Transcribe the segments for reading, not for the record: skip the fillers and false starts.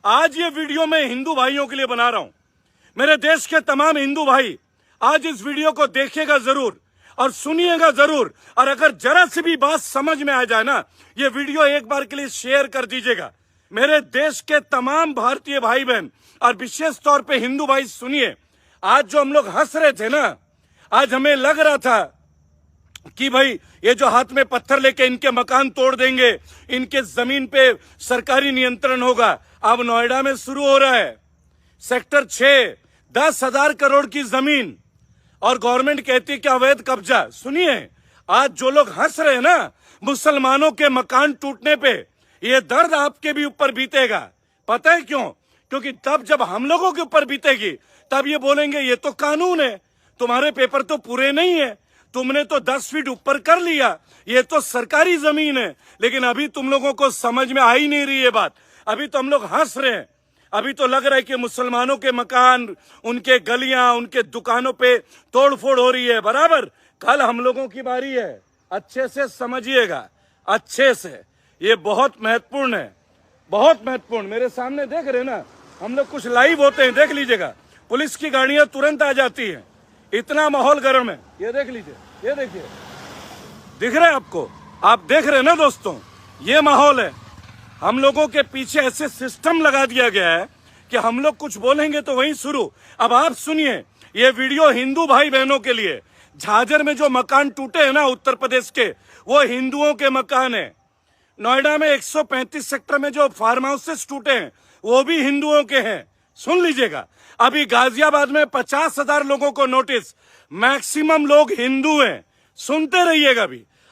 आज ये वीडियो मैं हिंदू भाइयों के लिए बना रहा हूं। मेरे देश के तमाम हिंदू भाई आज इस वीडियो को देखिएगा जरूर और सुनिएगा जरूर, और अगर जरा सी भी बात समझ में आ जाए ना, ये वीडियो एक बार के लिए शेयर कर दीजिएगा। मेरे देश के तमाम भारतीय भाई बहन और विशेष तौर पे हिंदू भाई सुनिए। आज जो हम लोग हंस रहे थे ना, आज हमें लग रहा था कि भाई ये जो हाथ में पत्थर लेके इनके मकान तोड़ देंगे, इनके जमीन पे सरकारी नियंत्रण होगा। अब नोएडा में शुरू हो रहा है। सेक्टर 6 10,000 करोड़ की जमीन और गवर्नमेंट कहती है कि अवैध कब्जा। सुनिए, आज जो लोग हंस रहे हैं ना मुसलमानों के मकान टूटने पे, ये दर्द आपके भी ऊपर बीतेगा। पता है क्यों? क्योंकि तब जब हम लोगों के ऊपर बीतेगी तब ये बोलेंगे ये तो कानून है, तुम्हारे पेपर तो पूरे नहीं है, तुमने तो 10 फीट ऊपर कर लिया, ये तो सरकारी जमीन है। लेकिन अभी तुम लोगों को समझ में आ ही नहीं रही ये बात। अभी तो हम लोग हंस रहे हैं, अभी तो लग रहा है कि मुसलमानों के मकान, उनके गलियां, उनके दुकानों पे तोड़फोड़ हो रही है। बराबर कल हम लोगों की बारी है। अच्छे से समझिएगा, अच्छे से, ये बहुत महत्वपूर्ण है, बहुत महत्वपूर्ण। मेरे सामने देख रहे ना, हम लोग कुछ लाइव होते हैं, देख लीजिएगा, पुलिस की गाड़ियां तुरंत आ जाती हैं, इतना माहौल गर्म है। ये देख लीजिए, ये देखिए, दिख रहा है आपको? आप देख रहे हैं ना दोस्तों, ये माहौल है। हम लोगों के पीछे ऐसे सिस्टम लगा दिया गया है कि हम लोग कुछ बोलेंगे तो वहीं शुरू। अब आप सुनिए, ये वीडियो हिंदू भाई बहनों के लिए। झाझर में जो मकान टूटे हैं ना उत्तर प्रदेश के, वो हिंदुओं के मकान है। नोएडा में 135 सेक्टर में जो फार्म हाउसेस टूटे हैं वो भी हिंदुओं के हैं। सुन लीजिएगा, अभी गाजियाबाद में 50,000 लोगों को नोटिस, मैक्सिमम लोग हिंदू हैं। सुनते रहिएगा,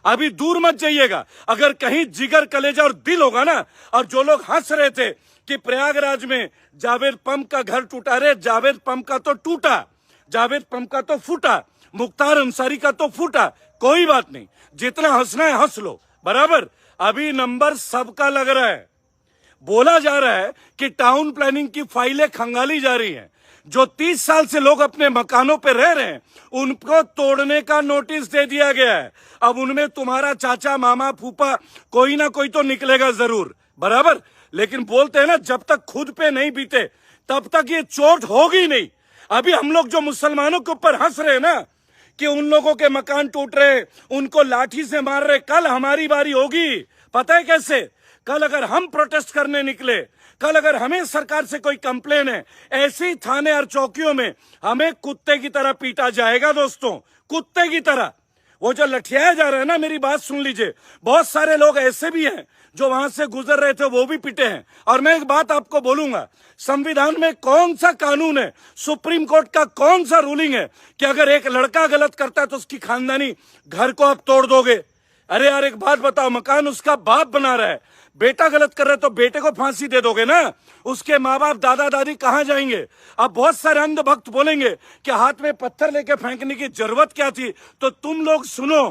अभी दूर मत जाइएगा। अगर कहीं जिगर, कलेजा और दिल होगा ना, और जो लोग हंस रहे थे कि प्रयागराज में जावेद पंप का घर टूटा, रे जावेद पंप का तो टूटा, जावेद पंप का तो फूटा, मुख्तार अंसारी का तो फूटा, कोई बात नहीं, जितना हंसना है हंस लो। बराबर अभी नंबर सबका लग रहा है। बोला जा रहा है कि टाउन प्लानिंग की फाइलें खंगाली जा रही हैं। जो 30 साल से लोग अपने मकानों पे रह रहे हैं उनको तोड़ने का नोटिस दे दिया गया है। अब उनमें तुम्हारा चाचा, मामा, फूफा, कोई ना कोई तो निकलेगा जरूर। बराबर, लेकिन बोलते हैं ना, जब तक खुद पे नहीं बीते तब तक ये चोट होगी नहीं। अभी हम लोग जो मुसलमानों के ऊपर हंस रहे हैं ना कि उन लोगों के मकान टूट रहे, उनको लाठी से मार रहे, कल हमारी बारी होगी। पता है कैसे? कल अगर हम प्रोटेस्ट करने निकले, कल अगर हमें सरकार से कोई कंप्लेन है, ऐसी थाने और चौकियों में हमें कुत्ते की तरह पीटा जाएगा दोस्तों, कुत्ते की तरह। वो जो लठियाया जा रहा है ना, मेरी बात सुन लीजिए, बहुत सारे लोग ऐसे भी हैं जो वहां से गुजर रहे थे, वो भी पिटे हैं। और मैं एक बात आपको बोलूंगा, संविधान में कौन सा कानून है, सुप्रीम कोर्ट का कौन सा रूलिंग है कि अगर एक लड़का गलत करता है तो उसकी खानदानी घर को आप तोड़ दोगे? अरे यार एक बात बताओ, मकान उसका बाप बना रहा है, बेटा गलत कर रहा है तो बेटे को फांसी दे दोगे ना? उसके माँ बाप, दादा दादी कहां जाएंगे? अब बहुत सारे अंधभक्त बोलेंगे कि हाथ में पत्थर लेके फेंकने की जरूरत क्या थी। तो तुम लोग सुनो,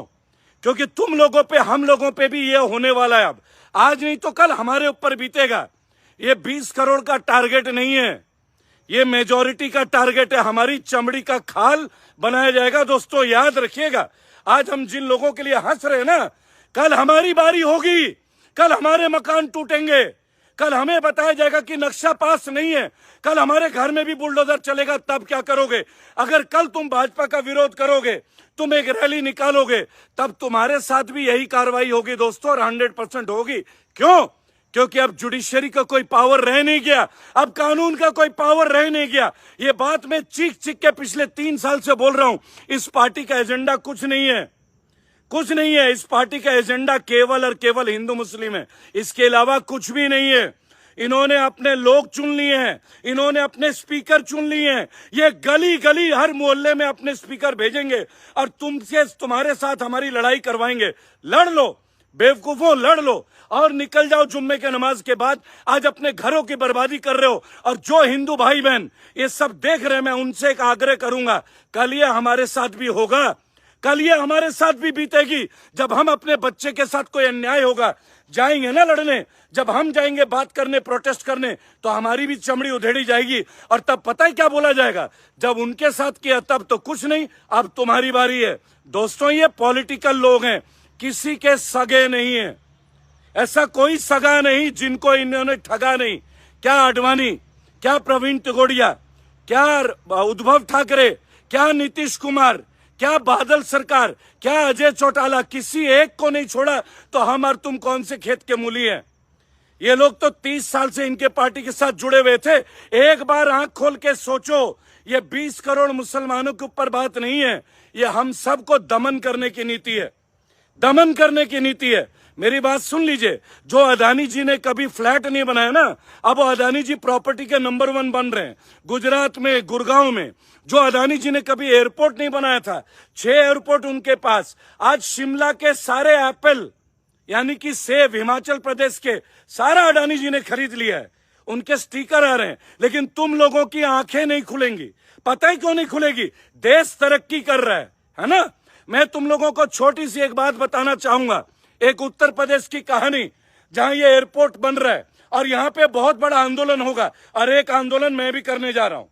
क्योंकि तुम लोगों पे, हम लोगों पे भी ये होने वाला है। अब आज नहीं तो कल हमारे ऊपर बीतेगा। ये 20 करोड़ का टारगेट नहीं है, ये मेजॉरिटी का टारगेट है। हमारी चमड़ी का खाल बनाया जाएगा दोस्तों, याद रखिएगा। आज हम जिन लोगों के लिए हंस रहे हैं ना, कल हमारी बारी होगी, कल हमारे मकान टूटेंगे, कल हमें बताया जाएगा कि नक्शा पास नहीं है, कल हमारे घर में भी बुलडोजर चलेगा। तब क्या करोगे? अगर कल तुम भाजपा का विरोध करोगे, तुम एक रैली निकालोगे, तब तुम्हारे साथ भी यही कार्रवाई होगी दोस्तों, और 100% होगी। क्यों? क्योंकि अब जुडिशरी का कोई पावर रह नहीं गया, अब कानून का कोई पावर रह नहीं गया। ये बात मैं चीख चीख के पिछले 3 साल से बोल रहा हूं। इस पार्टी का एजेंडा कुछ नहीं है, कुछ नहीं है। इस पार्टी का एजेंडा केवल और केवल हिंदू मुस्लिम है, इसके अलावा कुछ भी नहीं है। इन्होंने अपने लोग चुन लिए हैं, इन्होंने अपने स्पीकर चुन लिए हैं। ये गली गली हर मोहल्ले में अपने स्पीकर भेजेंगे और तुम्हारे साथ हमारी लड़ाई करवाएंगे। लड़ लो बेवकूफों, लड़ लो और निकल जाओ जुम्मे के नमाज के बाद। आज अपने घरों की बर्बादी कर रहे हो। और जो हिंदू भाई बहन ये सब देख रहे हैं, मैं उनसे एक आग्रह करूंगा, कल ये हमारे साथ भी होगा, कल ये हमारे साथ भी बीतेगी। जब हम अपने बच्चे के साथ कोई अन्याय होगा, जाएंगे ना लड़ने, जब हम जाएंगे बात करने, प्रोटेस्ट करने, तो हमारी भी चमड़ी उधेड़ी जाएगी। और तब पता है क्या बोला जाएगा? जब उनके साथ किया तब तो कुछ नहीं, अब तुम्हारी बारी है। दोस्तों ये पॉलिटिकल लोग हैं, किसी के सगे नहीं है। ऐसा कोई सगा नहीं जिनको इन्होंने ठगा नहीं। क्या आडवाणी, क्या प्रवीण तोगड़िया, क्या उद्धव ठाकरे, क्या नीतीश कुमार, क्या बादल सरकार, क्या अजय चौटाला, किसी एक को नहीं छोड़ा तो हम और तुम कौन से खेत के मूली हैं? ये लोग तो 30 साल से इनके पार्टी के साथ जुड़े हुए थे। एक बार आंख खोल के सोचो, ये 20 करोड़ मुसलमानों के ऊपर बात नहीं है, ये हम सबको दमन करने की नीति है, दमन करने की नीति है। मेरी बात सुन लीजिए, जो अदानी जी ने कभी फ्लैट नहीं बनाया ना, अब अदानी जी प्रॉपर्टी के नंबर 1 बन रहे हैं गुजरात में, गुड़गांव में। जो अदानी जी ने कभी एयरपोर्ट नहीं बनाया था, 6 एयरपोर्ट उनके पास। आज शिमला के सारे एप्पल यानी कि सेब हिमाचल प्रदेश के सारा अडानी जी ने खरीद लिया है, उनके स्टिकर आ रहे हैं। लेकिन तुम लोगों की आंखें नहीं खुलेंगी। पता है क्यों नहीं खुलेगी? देश तरक्की कर रहा है ना। मैं तुम लोगों को छोटी सी एक बात बताना चाहूंगा, एक उत्तर प्रदेश की कहानी, जहां ये एयरपोर्ट बन रहा है और यहाँ पे बहुत बड़ा आंदोलन होगा। और एक आंदोलन मैं भी करने जा रहा हूं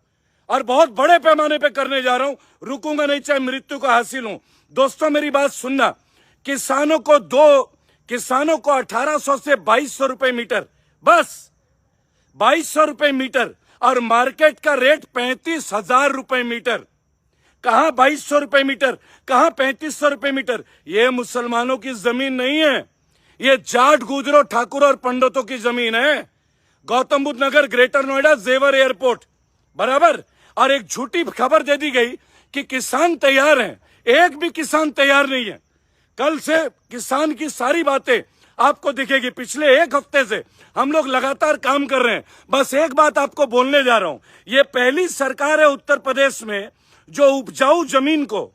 और बहुत बड़े पैमाने पे करने जा रहा हूं, रुकूंगा नहीं चाहे मृत्यु को हासिल हूं। दोस्तों मेरी बात सुनना, किसानों को 1800 से 2200 रुपए मीटर, बस 2200 रुपए मीटर, और मार्केट का रेट 35,000 रुपए मीटर। कहां 2200 रुपए मीटर, कहां 3500 रुपए मीटर? ये मुसलमानों की जमीन नहीं है, ये जाट, गुजरों, ठाकुर और पंडितों की जमीन है। गौतम बुद्ध नगर, ग्रेटर नोएडा, जेवर एयरपोर्ट, बराबर। और एक झूठी खबर दे दी गई कि किसान तैयार हैं, एक भी किसान तैयार नहीं है। कल से किसान की सारी बातें आपको दिखेगी। पिछले एक हफ्ते से हम लोग लगातार काम कर रहे हैं। बस एक बात आपको बोलने जा रहा हूं, ये पहली सरकार है उत्तर प्रदेश में जो उपजाऊ जमीन को,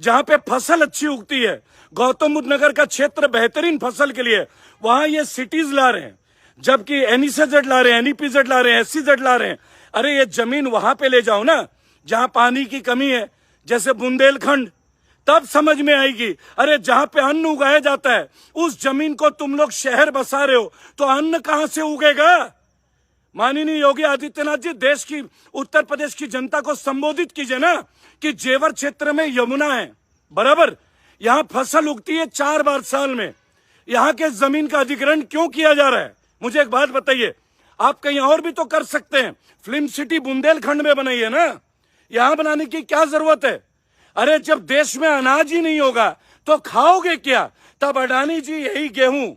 जहां पे फसल अच्छी उगती है, गौतम बुद्ध नगर का क्षेत्र बेहतरीन फसल के लिए, वहां ये सिटीज ला रहे हैं, जबकि एनईसीजेड ला रहे हैं, एनईपीजेड ला रहे हैं, एससीजेड ला रहे हैं। अरे ये जमीन वहां पे ले जाओ ना जहां पानी की कमी है, जैसे बुंदेलखंड, तब समझ में आएगी। अरे जहां पे अन्न उगाया जाता है उस जमीन को तुम लोग शहर बसा रहे हो, तो अन्न कहां से उगेगा? माननीय योगी आदित्यनाथ जी, देश की, उत्तर प्रदेश की जनता को संबोधित कीजिए ना कि जेवर क्षेत्र में यमुना है, बराबर, यहां फसल उगती है 4 बार साल में। यहां के जमीन का अधिग्रहण क्यों किया जा रहा है? मुझे एक बात बताइए, आप कहीं और भी तो कर सकते हैं। फिल्म सिटी बुंदेलखंड में बनाइए ना, यहां बनाने की क्या जरूरत है? अरे जब देश में अनाज ही नहीं होगा तो खाओगे क्या? तब अडानी जी यही गेहूं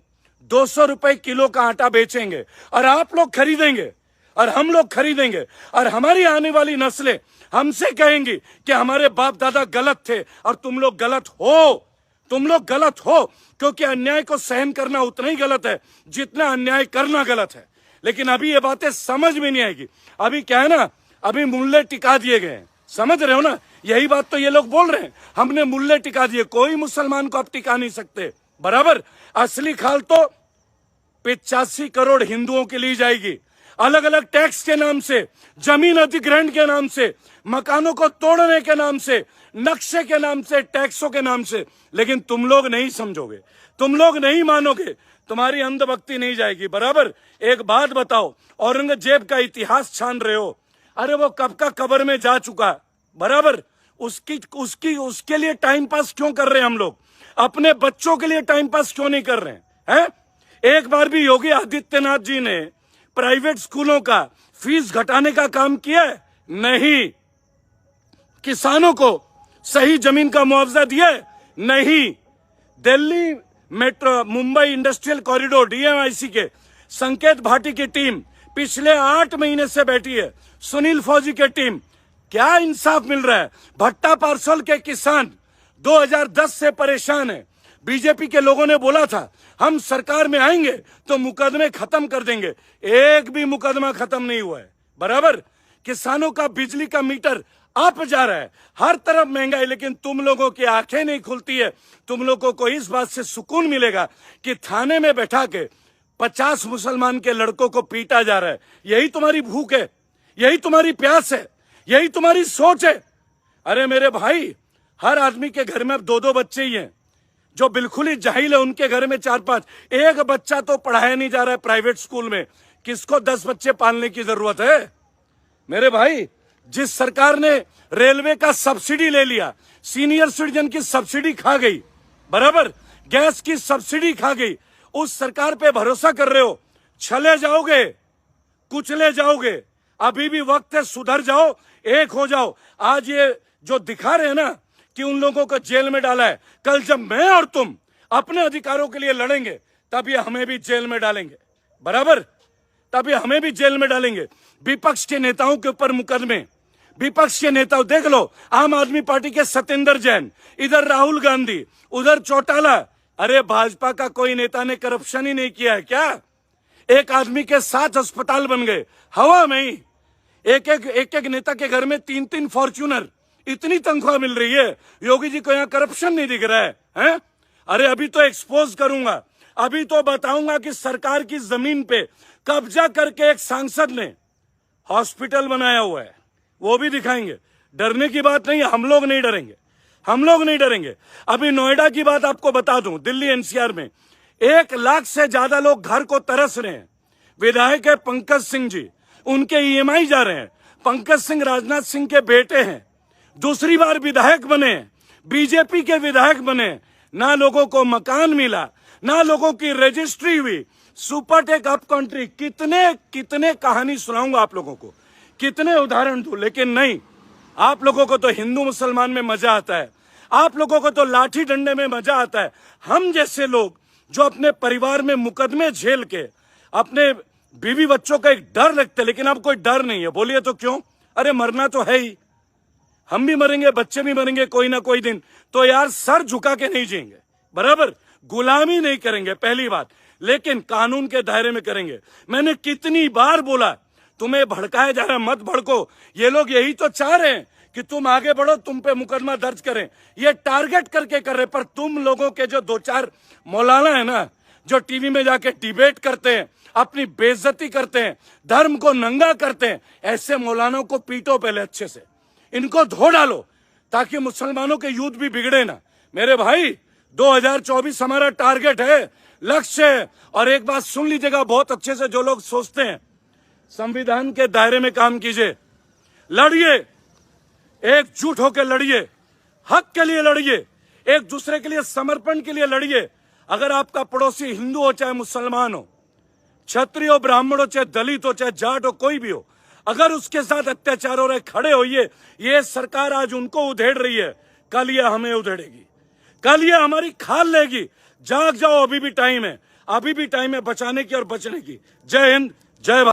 200 रुपए किलो का आटा बेचेंगे और आप लोग खरीदेंगे और हम लोग खरीदेंगे, और हमारी आने वाली नस्लें हमसे कहेंगी कि हमारे बाप दादा गलत थे और तुम लोग गलत हो, तुम लोग गलत हो। क्योंकि अन्याय को सहन करना उतना ही गलत है जितना अन्याय करना गलत है। लेकिन अभी ये बातें समझ में नहीं आएगी। अभी क्या है ना, अभी मूल्य टिका दिए गए हैं, समझ रहे हो ना? यही बात तो ये लोग बोल रहे हैं, हमने मूल्य टिका दिए। कोई मुसलमान को आप टिका नहीं सकते, बराबर। असली खाल तो 85 करोड़ हिंदुओं के लिए जाएगी, अलग अलग टैक्स के नाम से, जमीन अधिग्रहण के नाम से, मकानों को तोड़ने के नाम से, नक्शे के नाम से, टैक्सों के नाम से। लेकिन तुम लोग नहीं समझोगे, तुम लोग नहीं मानोगे, तुम्हारी अंधभक्ति नहीं जाएगी, बराबर। एक बात बताओ, औरंगजेब का इतिहास छान रहे हो, अरे वो कब का कब्र में जा चुका, बराबर। उसके लिए टाइम पास क्यों कर रहे हैं हम लोग? अपने बच्चों के लिए टाइम पास क्यों नहीं कर रहे हैं? एक बार भी योगी आदित्यनाथ जी ने प्राइवेट स्कूलों का फीस घटाने का काम किया है? नहीं। किसानों को सही जमीन का मुआवजा दिया है? नहीं। Delhi metro, Mumbai industrial corridor, DMIC के संकेत भाटी की टीम पिछले 8 महीने से बैठी है, सुनील फौजी की टीम। क्या इंसाफ मिल रहा है? भट्टा पार्सल के किसान 2010 से परेशान है। बीजेपी के लोगों ने बोला था हम सरकार में आएंगे तो मुकदमे खत्म कर देंगे, एक भी मुकदमा खत्म नहीं हुआ है, बराबर। किसानों का बिजली का मीटर अप जा रहा है, हर तरफ महंगाई, लेकिन तुम लोगों की आंखें नहीं खुलती है। तुम लोगों को इस बात से सुकून मिलेगा कि थाने में बैठा के 50 मुसलमान के लड़कों को पीटा जा रहा है। यही तुम्हारी भूख है, यही तुम्हारी प्यास है, यही तुम्हारी सोच है। अरे मेरे भाई, हर आदमी के घर में अब 2-2 बच्चे ही हैं। जो बिल्कुल ही जाहिल है उनके घर में 4-5, एक बच्चा तो पढ़ाया नहीं जा रहा है प्राइवेट स्कूल में, किसको 10 बच्चे पालने की जरूरत है? मेरे भाई, जिस सरकार ने रेलवे का सब्सिडी ले लिया, सीनियर सिटीजन की सब्सिडी खा गई, बराबर, गैस की सब्सिडी खा गई, उस सरकार पे भरोसा कर रहे हो, चले जाओगे। कुचले जाओगे। अभी भी वक्त है, सुधर जाओ, एक हो जाओ। आज ये जो दिखा रहे हैं ना कि उन लोगों को जेल में डाला है, कल जब मैं और तुम अपने अधिकारों के लिए लड़ेंगे तब ये हमें भी जेल में डालेंगे, बराबर? तब ये हमें भी जेल में डालेंगे। विपक्ष के नेताओं के ऊपर मुकदमे, विपक्ष के नेता देख लो, आम आदमी पार्टी के सत्येंद्र जैन, इधर राहुल गांधी, उधर चौटाला। अरे भाजपा का कोई नेता ने करप्शन ही नहीं किया है क्या? एक आदमी के 7 अस्पताल बन गए हवा में ही। एक नेता के घर में 3-3 फॉर्च्यूनर, इतनी तनख्वाह मिल रही है। योगी जी को यहाँ करप्शन नहीं दिख रहा है, हैं? अरे अभी तो एक्सपोज करूंगा, अभी तो बताऊंगा कि सरकार की जमीन पे कब्जा करके एक सांसद ने हॉस्पिटल बनाया हुआ है, वो भी दिखाएंगे। डरने की बात नहीं है, हम लोग नहीं डरेंगे, हम लोग नहीं डरेंगे। अभी नोएडा की बात आपको बता दूं, दिल्ली एनसीआर में 1 लाख से ज्यादा लोग घर को तरस रहे हैं। विधायक है पंकज सिंह जी, उनके ईएमआई जा रहे हैं। पंकज सिंह राजनाथ सिंह के बेटे हैं, दूसरी बार विधायक बने, बीजेपी के विधायक बने। ना लोगों को मकान मिला, ना लोगों की रजिस्ट्री हुई। सुपरटेक अप कंट्री, कितने कहानी सुनाऊंगा आप लोगों को, कितने उदाहरण दूं, लेकिन नहीं। आप लोगों को तो हिंदू मुसलमान में मजा आता है, आप लोगों को तो लाठी डंडे में मजा आता है। हम जैसे लोग जो अपने परिवार में मुकदमे झेल के अपने बीवी बच्चों का एक डर लगता है, लेकिन अब कोई डर नहीं है। बोलिए तो क्यों? अरे मरना तो है ही, हम भी मरेंगे, बच्चे भी मरेंगे कोई ना कोई दिन। तो यार सर झुका के नहीं जिएंगे, बराबर? गुलामी नहीं करेंगे, पहली बात, लेकिन कानून के दायरे में करेंगे। मैंने कितनी बार बोला, तुम्हें भड़काया जा रहा है, मत भड़को। ये लोग यही तो चाह रहे हैं कि तुम आगे बढ़ो, तुम पे मुकदमा दर्ज करें, ये टारगेट करके कर रहे। पर तुम लोगों के जो 2-4 मौलाना है ना, जो टीवी में जाके डिबेट करते हैं, अपनी बेइज्जती करते हैं, धर्म को नंगा करते हैं, ऐसे मौलानों को पीटो पहले अच्छे से, इनको धो डालो, ताकि मुसलमानों के यूथ भी बिगड़े ना। मेरे भाई 2024 हमारा टारगेट है, लक्ष्य है। और एक बात सुन लीजिएगा बहुत अच्छे से, जो लोग सोचते हैं, संविधान के दायरे में काम कीजिए, लड़िए, एकजुट होकर लड़िए, हक के लिए लड़िए, एक दूसरे के लिए समर्पण के लिए लड़िए। अगर आपका पड़ोसी हिंदू हो चाहे मुसलमान हो, क्षत्रिय हो, ब्राह्मण हो, चाहे दलित हो, चाहे जाट हो, कोई भी हो, अगर उसके साथ अत्याचार हो रहे, खड़े होइए। ये सरकार आज उनको उधेड़ रही है, कल ये हमें उधेड़ेगी, कल ये हमारी खाल लेगी। जाग जाओ, अभी भी टाइम है, अभी भी टाइम है बचाने की और बचने की। जय हिंद, जय भारत।